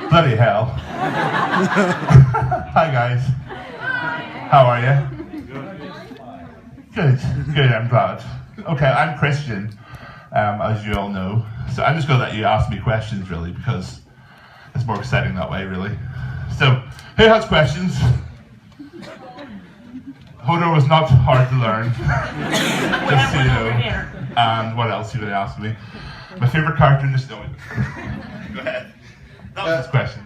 Bloody hell. Hi guys. How are you? Good, I'm glad. Okay, I'm Kristian, as you all know. So I'm just going to let you ask me questions, really, because it's more exciting that way, really. So, who has questions? Hodor was not hard to learn, just so you know. And what else are you going to ask me? My favourite character in the story. Go ahead. That was his question.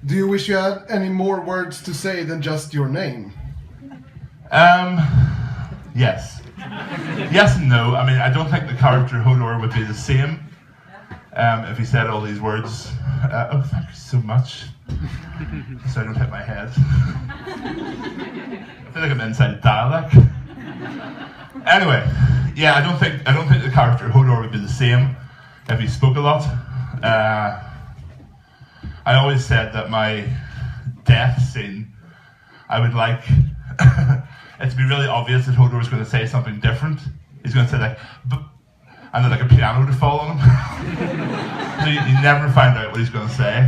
Do you wish you had any more words to say than just your name? Yes. Yes and no. I mean, I don't think the character Hodor would be the same if he said all these words. Oh, thank you so much. So I don't hit my head. I feel like I'm inside dialect. Anyway, yeah, I don't think the character Hodor would be the same if he spoke a lot. I always said that my death scene, I would like it to be really obvious that Hodor was going to say something different. He's going to say like, and then like a piano to fall on him. So you never find out what he's going to say.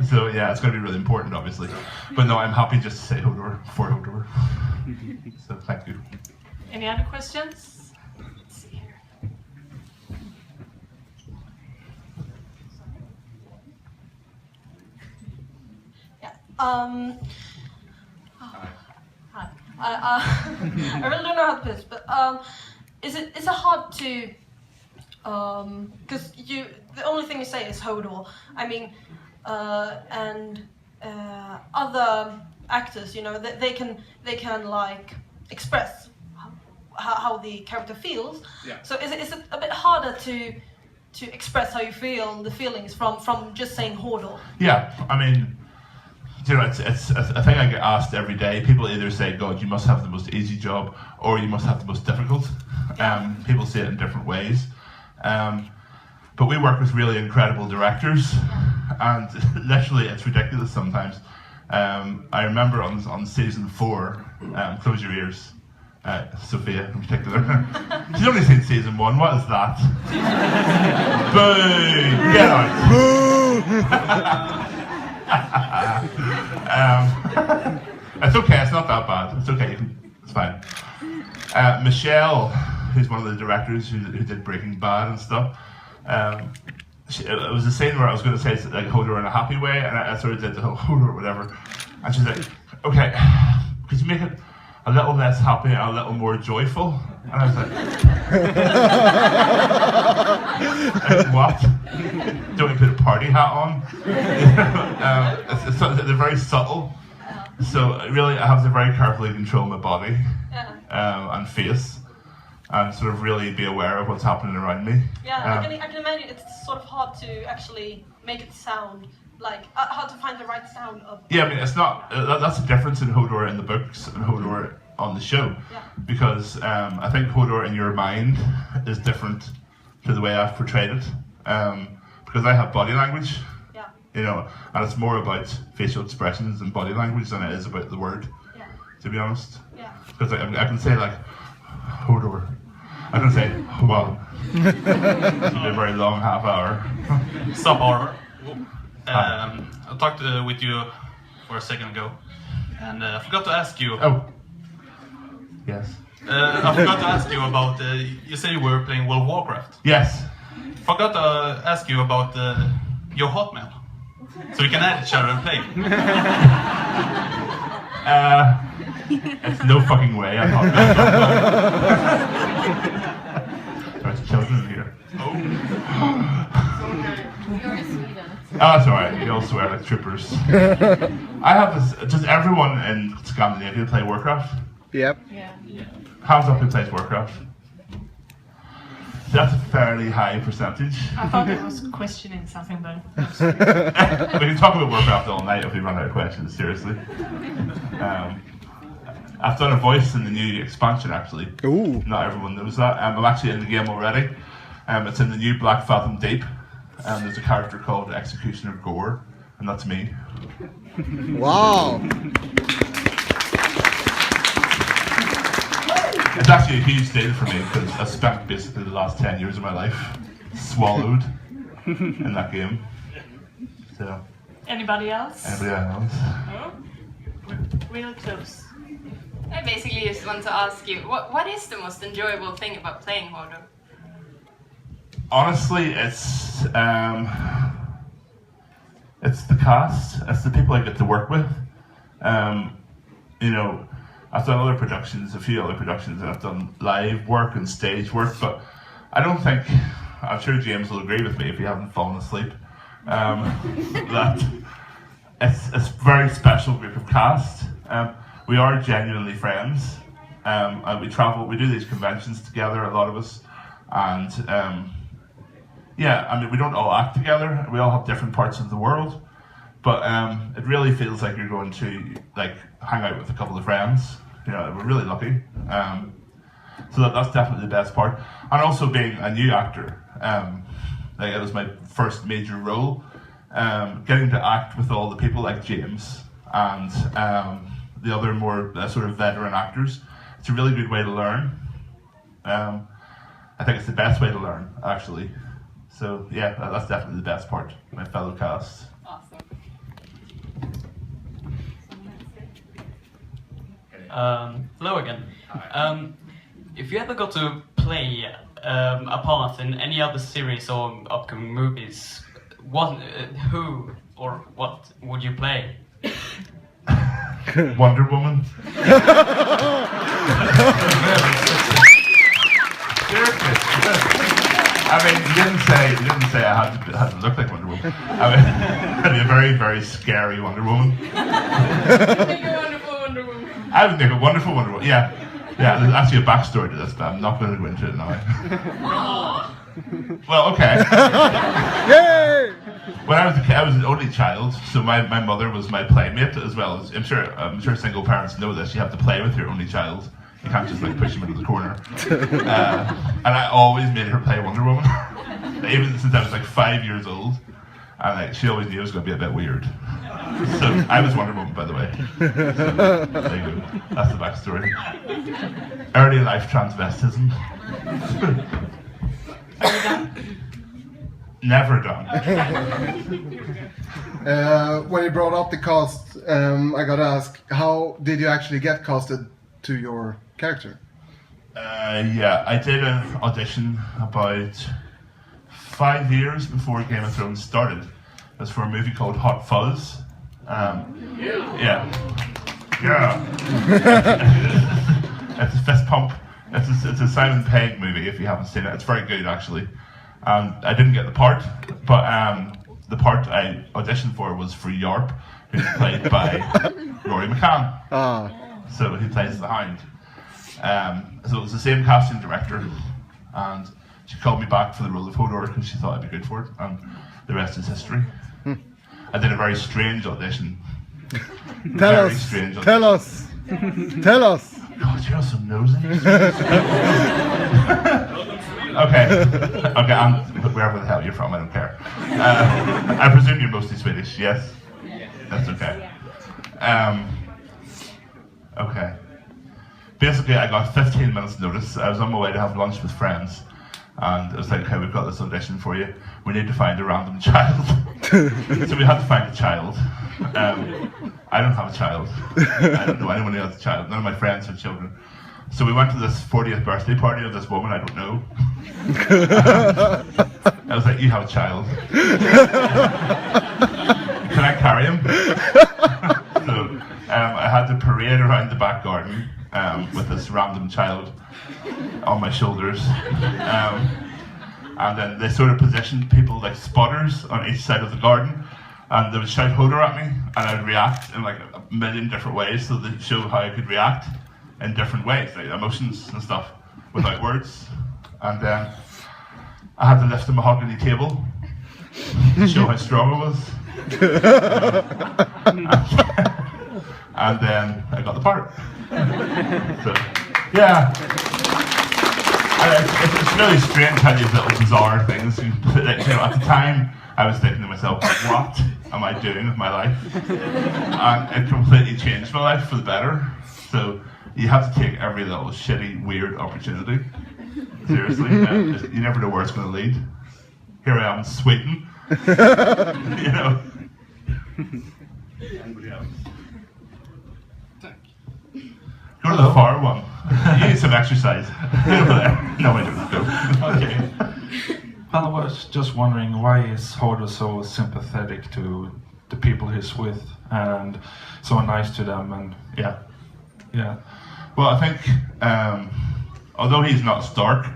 So yeah, it's going to be really important, obviously. But no, I'm happy just to say Hodor for Hodor. So thank you. Any other questions? Let's see here. Yeah. Hi. I really don't know how to put this, but is it hard to because the only thing you say is Hodor. I mean, and other actors, you know, they can like express how the character feels. Yeah. So is it a bit harder to express how you feel, the feelings from just saying Hodor? Yeah, I mean, you know, it's a thing I get asked every day. People either say, God, you must have the most easy job, or you must have the most difficult. People say it in different ways. But we work with really incredible directors, and literally it's ridiculous sometimes. I remember on season 4, close your ears, Sophia in particular. She's only seen season 1, what is that? Boo! Get out! It's okay, it's not that bad. It's okay, it's fine. Michelle, who's one of the directors who did Breaking Bad and stuff, it was a scene where I was going to say like Hodor in a happy way, and I sort of did the whole Hodor or whatever, and she's like, okay, could you make it a little less happy and a little more joyful? And I was like, what? Don't you put a party hat on? They're very subtle, so really I have to very carefully control my body and face, and sort of really be aware of what's happening around me. Yeah, I can imagine it's sort of hard to actually make it sound like, how to find the right sound of... Yeah, I mean, it's not, that's the difference in Hodor in the books and Hodor on the show. Yeah. Because I think Hodor in your mind is different to the way I've portrayed it. Because I have body language, Yeah. you know, and it's more about facial expressions and body language than it is about the word, Yeah. to be honest. Yeah. Because I can say like, Hodor. I can say, well, it'll be a very long half hour. Stop, Hodor. I talked with you for a second ago, and I forgot to ask you. Oh. Yes. I forgot to ask you about. You said you were playing World of Warcraft. Yes. Forgot to ask you about your Hotmail, so we can add each other and play. It's no fucking way. I'm not. There's children here. Oh. You're in Sweden. Oh, that's alright. You all swear like troopers. I have this. Does everyone in Scandinavia play Warcraft? Yep. Yeah. Hands up who plays Warcraft. That's a fairly high percentage. I thought it was questioning something, but... We can talk about Warcraft all night if we run out of questions, seriously. I've done a voice in the new expansion, actually. Ooh. Not everyone knows that. I'm actually in the game already. It's in the new Black Fathom Deep. There's a character called Executioner Gore, and that's me. Wow. It's actually a huge deal for me because I spent basically the last 10 years of my life swallowed in that game. So. Anybody else? Anybody else? No? Real close. I basically just want to ask you, what is the most enjoyable thing about playing Hodor? Honestly, it's the cast. It's the people I get to work with. You know, I've done other productions, a few other productions, and I've done live work and stage work, but I don't think, I'm sure James will agree with me if you haven't fallen asleep, that it's a very special group of cast. We are genuinely friends, and we travel, we do these conventions together, a lot of us, and yeah, I mean, we don't all act together, we all have different parts of the world, but it really feels like you're going to like hang out with a couple of friends. You know, we're really lucky. So that's definitely the best part. And also being a new actor, like it was my first major role, getting to act with all the people like James and the other more sort of veteran actors. It's a really good way to learn. I think it's the best way to learn, actually. So yeah, that's definitely the best part, my fellow cast. Awesome. Hello again. If you ever got to play a part in any other series or upcoming movies, who or what would you play? Wonder Woman. Seriously. I mean, you didn't say I had to look like Wonder Woman. I mean, I'd be a very, very scary Wonder Woman. Make a wonderful Wonder Woman. I would make a wonderful Wonder Woman. Yeah, there's actually a backstory to this, but I'm not going to go into it now. Well, okay. Yay! When I was a kid, I was an only child, so my mother was my playmate as well. I'm sure single parents know this. You have to play with your only child. You can't just like push him into the corner. And I always made her play Wonder Woman, even since I was like 5 years old. And like she always knew it was going to be a bit weird. So I was Wonder Woman, by the way. So, there you go. That's the backstory. Early life transvestism. Never done. When you brought up the cast, I gotta ask, how did you actually get casted to your character? Yeah, I did an audition about 5 years before Game of Thrones started. It was for a movie called Hot Fuzz. Yeah. It's a fist pump. It's a Simon Pegg movie if you haven't seen it. It's very good actually. I didn't get the part, but the part I auditioned for was for Yarp, who's played by Rory McCann. So he plays the Hound. So it was the same casting director, and she called me back for the role of Hodor because she thought I'd be good for it, and the rest is history. I did a very strange audition. Tell us. God, you're so nosy. Okay, wherever the hell you're from, I don't care. I presume you're mostly Swedish, yes? That's okay. Okay. Basically, I got 15 minutes notice. I was on my way to have lunch with friends, and it was like, okay, we've got this audition for you. We need to find a random child. So we had to find a child. I don't have a child. I don't know anyone who has a child. None of my friends have children. So we went to this 40th birthday party of this woman I don't know. I was like, you have a child. Can I carry him? So I had to parade around the back garden with this random child on my shoulders. And then they sort of positioned people like spotters on each side of the garden. And they would shout Hodor at me, and I would react in like a million different ways, so they'd show how I could react in different ways, like emotions and stuff, without words. And then I had to lift a mahogany table to show how strong I was. And then I got the part. So, yeah. It's really strange how these little bizarre things, at the time, I was thinking to myself, what am I doing with my life? And it completely changed my life for the better. So you have to take every little shitty, weird opportunity. Seriously, you never know where it's going to lead. Here I am in Sweden, you know. Anybody else? Go to the far one. You need some exercise. Get over there. No, I don't. Go. Okay. Well, I was just wondering, why is Hodor so sympathetic to the people he's with and so nice to them? And yeah. Well, I think although he's not Stark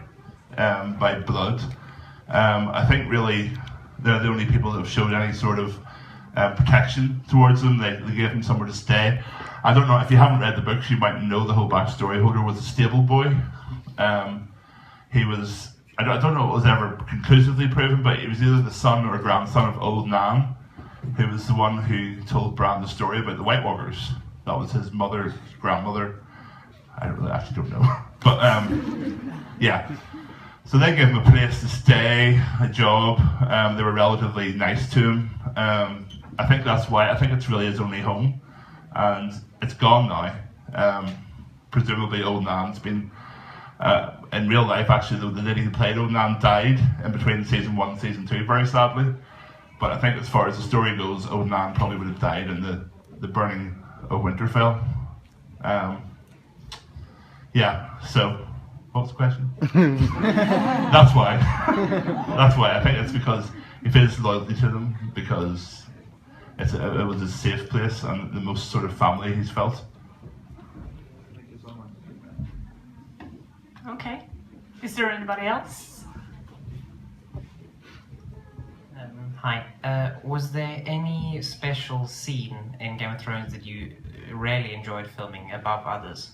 by blood, I think really they're the only people that have showed any sort of protection towards him. They gave him somewhere to stay. I don't know if you haven't read the books, you might know the whole backstory. Hodor was a stable boy. He was. I don't know if it was ever conclusively proven, but he was either the son or grandson of Old Nan, who was the one who told Bran the story about the White Walkers. That was his mother's grandmother. I actually don't know. But yeah. So they gave him a place to stay, a job. They were relatively nice to him. I think that's why. I think it's really his only home. And it's gone now. Presumably Old Nan's been... in real life, actually, the lady who played Old Nan died in between season 1 and season 2, very sadly. But I think as far as the story goes, Old Nan probably would have died in the burning of Winterfell. Yeah, so, what was the question? That's why. That's why. I think it's because he feels loyalty to them, because it was a safe place and the most sort of family he's felt. Okay. Is there anybody else? Hi. Was there any special scene in Game of Thrones that you really enjoyed filming above others?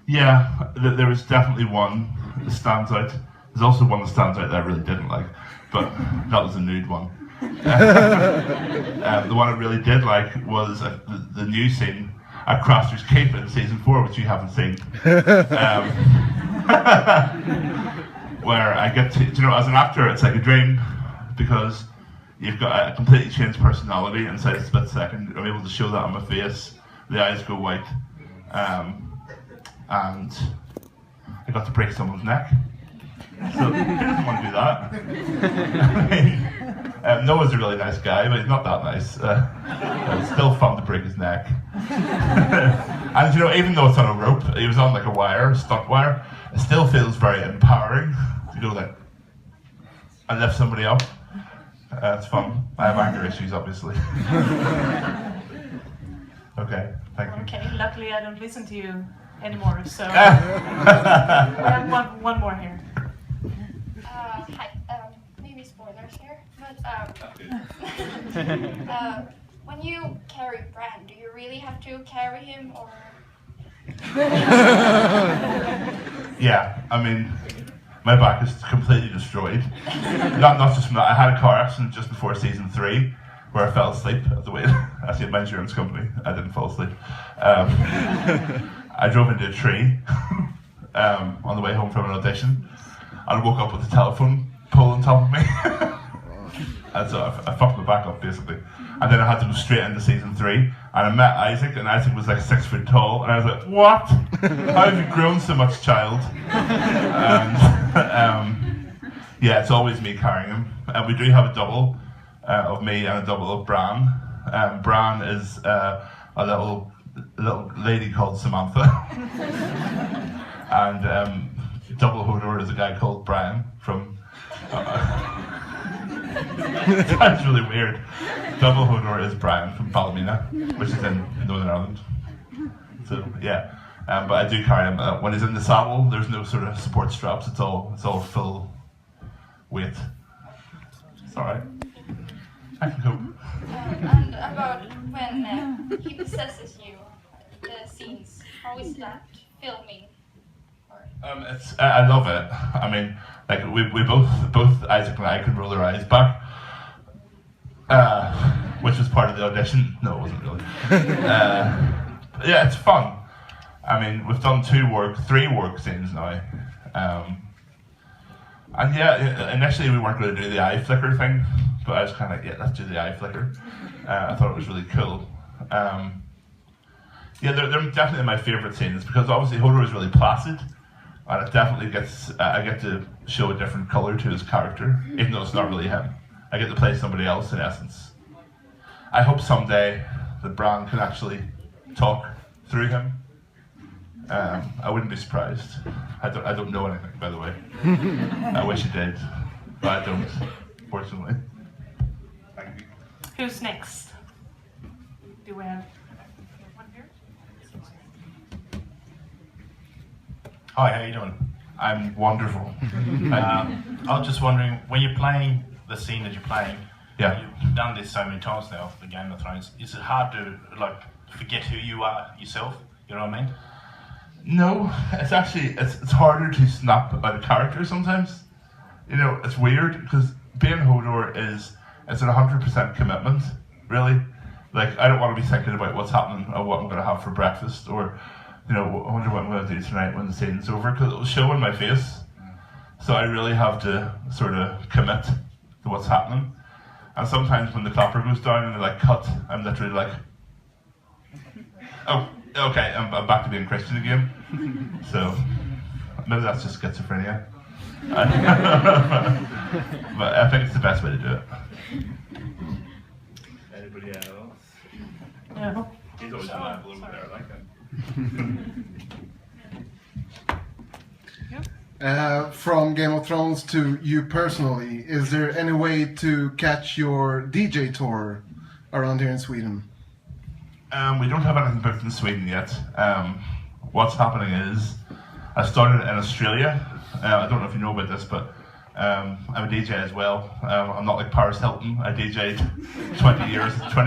There was definitely one that stands out. There's also one that stands out that I really didn't like, but that was a nude one. The one I really did like was the new scene at Craster's Keep in season 4, which you haven't seen. Where I get to, as an actor, it's like a dream, because you've got a completely changed personality inside a split second. I'm able to show that on my face. The eyes go white. And I got to break someone's neck. So who doesn't want to do that? Noah's a really nice guy, but he's not that nice. It's still fun to break his neck. And even though it's on a rope, he was on like a wire, stunt wire, it still feels very empowering to go like and lift somebody up. It's fun. I have anger issues, obviously. Okay, thank you. Okay, luckily I don't listen to you anymore, so we have one more here. Hi, maybe spoilers here, but when you carry Bran, do you really have to carry him, or? Yeah, I mean, my back is completely destroyed. Not just from that. I had a car accident just before season 3 where I fell asleep at the way. Actually, at my insurance company, I didn't fall asleep. I drove into a tree on the way home from an audition, and I woke up with a telephone pole on top of me. And so I fucked my back up, basically. And then I had to go straight into season 3, and I met Isaac, and Isaac was like 6 foot tall, and I was like, what? How have you grown so much, child? And yeah, it's always me carrying him. And we do have a double of me and a double of Bran. Bran is a little lady called Samantha. And double Hodor is a guy called Brian from... That's really weird. Double Hodor is Brian from Ballymena, which is in Northern Ireland. So yeah, but I do carry him. When he's in the saddle, there's no sort of support straps. It's all full weight. It's all right. I can cope. And about when he possesses you, the scenes. How is that filming? I love it. I mean, like we both Isaac and I can roll our eyes back, which was part of the audition. No, it wasn't really. Yeah, it's fun. I mean, we've done 3 work scenes now, and yeah, initially we weren't going to do the eye flicker thing, but I was kind of like, yeah, let's do the eye flicker. I thought it was really cool. Yeah, they're definitely my favourite scenes because obviously Hodor is really placid, and it definitely gets I get to show a different colour to his character, even though it's not really him. I get to play somebody else in essence. I hope someday that Bran can actually talk through him. I wouldn't be surprised. I don't know anything, by the way. I wish I did, but I don't, fortunately. Thank you. Who's next? Do we have one here? Hi, how you doing? I'm wonderful. I was just wondering, when you're playing the scene that you're playing, Yeah. you've done this so many times now for Game of Thrones, is it hard to like forget who you are yourself? You know what I mean? No, it's actually it's harder to snap out a character sometimes. You know, it's weird because being Hodor it's an 100% commitment, really. Like I don't want to be thinking about what's happening or what I'm going to have for breakfast or, you know, I wonder what I'm going to do tonight when the scene's over because it'll show in my face. So I really have to sort of commit to what's happening. And sometimes when the clapper goes down and they like cut, I'm literally like, oh. Okay, I'm back to being Christian again. So maybe that's just schizophrenia. But I think it's the best way to do it. Anybody else? No. He's always reliable over there, I like that. From Game of Thrones to you personally, is there any way to catch your DJ tour around here in Sweden? We don't have anything booked in Sweden yet. What's happening is I started in Australia. I don't know if you know about this, but I'm a DJ as well. I'm not like Paris Hilton. I DJ'd 20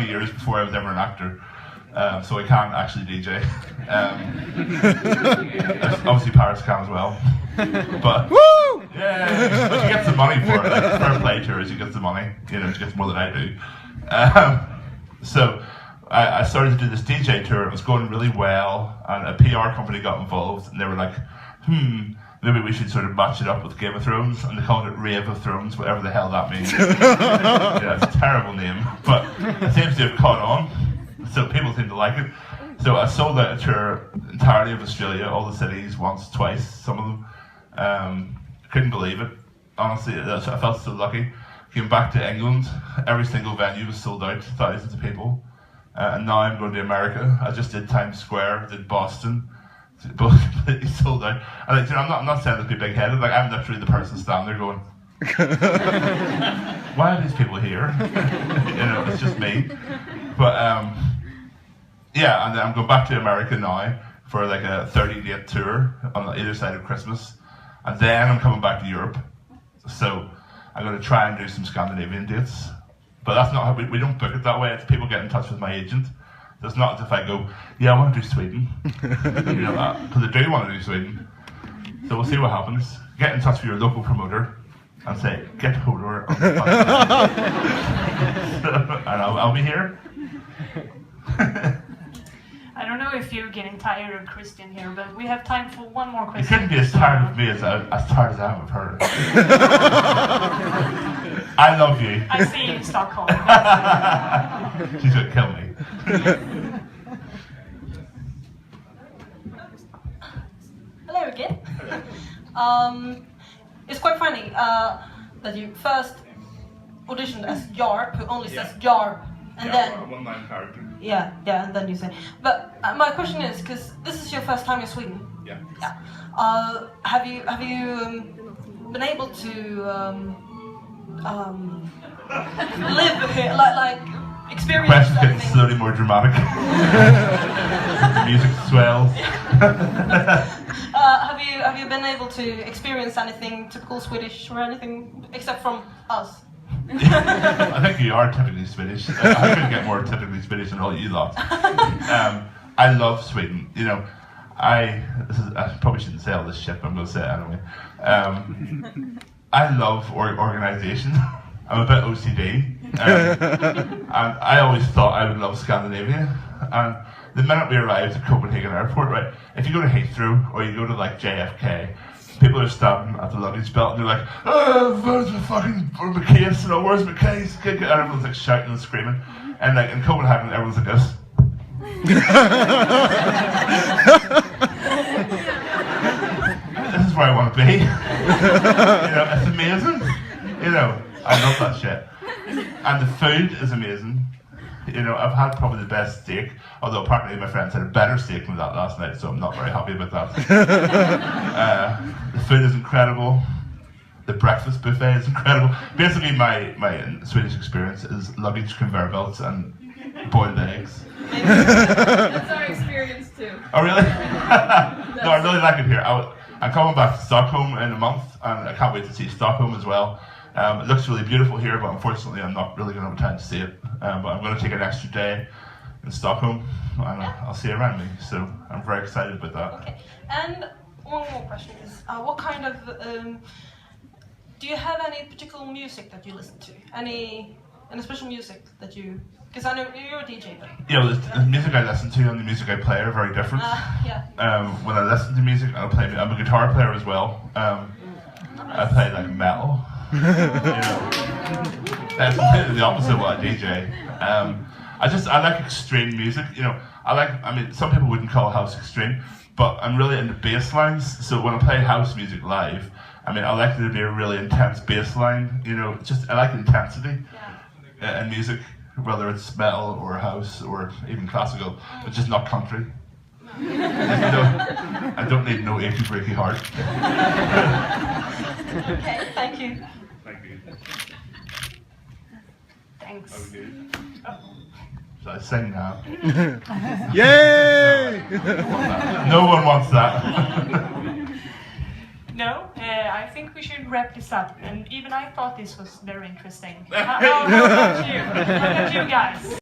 years before I was ever an actor. So I can't actually DJ. Obviously Paris can as well. But woo! Yeah, but she gets the money for it. Like fair play to her, she gets the money. You know, she gets more than I do. So I started to do this DJ tour. It was going really well, and a PR company got involved, and they were like, maybe we should sort of match it up with Game of Thrones, and they called it Rave of Thrones, whatever the hell that means. Yeah, it's a terrible name, but it seems to have caught on, so people seem to like it. So I sold out a tour entirely of Australia, all the cities, once, twice, some of them. Couldn't believe it, honestly. I felt so lucky. Came back to England, every single venue was sold out, thousands of people. And now I'm going to America. I just did Times Square, did Boston, both completely sold out. And like, you know, I'm not saying to be big-headed. Like I'm literally the person standing there going, "Why are these people here?" You know, it's just me. But yeah, and then I'm going back to America now for like a 30-day tour on either side of Christmas, and then I'm coming back to Europe. So I'm going to try and do some Scandinavian dates. But that's not how we don't book it that way. It's people get in touch with my agent. It's not as if I go, yeah, I want to do Sweden. You know that, because I do want to do Sweden. So we'll see what happens. Get in touch with your local promoter and say, get Hodor on the podcast. And I'll be here. I don't know if you're getting tired of Kristian here, but we have time for one more You question. couldn't be as tired of me as tired as I am of her. I love you. I see you in Stockholm. She's going to kill me. Hello again. It's quite funny that you first auditioned as Jarp, who only says Jarp, and then a one-line character. yeah, and then you say. But my question is, because this is your first time in Sweden. Yeah. Yeah. Have you been able to live here, like experience Question's getting anything? slowly more dramatic. The music swells. Have you been able to experience anything typical Swedish or anything except from us? I think you are typically Swedish. I could get more typically Swedish than all you lot. I love Sweden. You know, I probably shouldn't say all this shit, but I'm going to say it anyway. I love organisation. I'm a bit OCD. And I always thought I would love Scandinavia. And the minute we arrived at Copenhagen Airport, right, if you go to Heathrow or you go to like JFK, people are stopping at the luggage belt and they're like, "Oh, where's my case? Where's my case?" And everyone's like shouting and screaming. And like in Copenhagen, everyone's like this. This is where I want to be. It's amazing. I love that shit. And the food is amazing. I've had probably the best steak, although apparently my friends had a better steak than that last night, so I'm not very happy about that. The food is incredible. The breakfast buffet is incredible. Basically, my Swedish experience is luggage conveyor belts and boiled eggs. That's our experience too. Oh, really? No, I really like it here. I'm coming back to Stockholm in a month, and I can't wait to see Stockholm as well. It looks really beautiful here, but unfortunately I'm not really going to have time to see it. But I'm going to take an extra day in Stockholm, and I'll see it around me. So I'm very excited about that. Okay. And one more question is, what kind of... do you have any particular music that you listen to? Any special music that you... Because I know you're a DJ, but... The music I listen to and the music I play are very different. When I listen to music, I'm a guitar player as well. I play like metal. That's completely the opposite of what I DJ. I like extreme music. Some people wouldn't call house extreme, but I'm really into bass lines. So when I play house music live, I like there to be a really intense bass line. I like intensity in music, whether it's metal or house or even classical, but just not country. I don't need no achy breaky heart. Okay, thank you. Thank you. Thanks. So I sing now. Yay! No one wants that. No, I think we should wrap this up. And even I thought this was very interesting. How about you? How about you guys?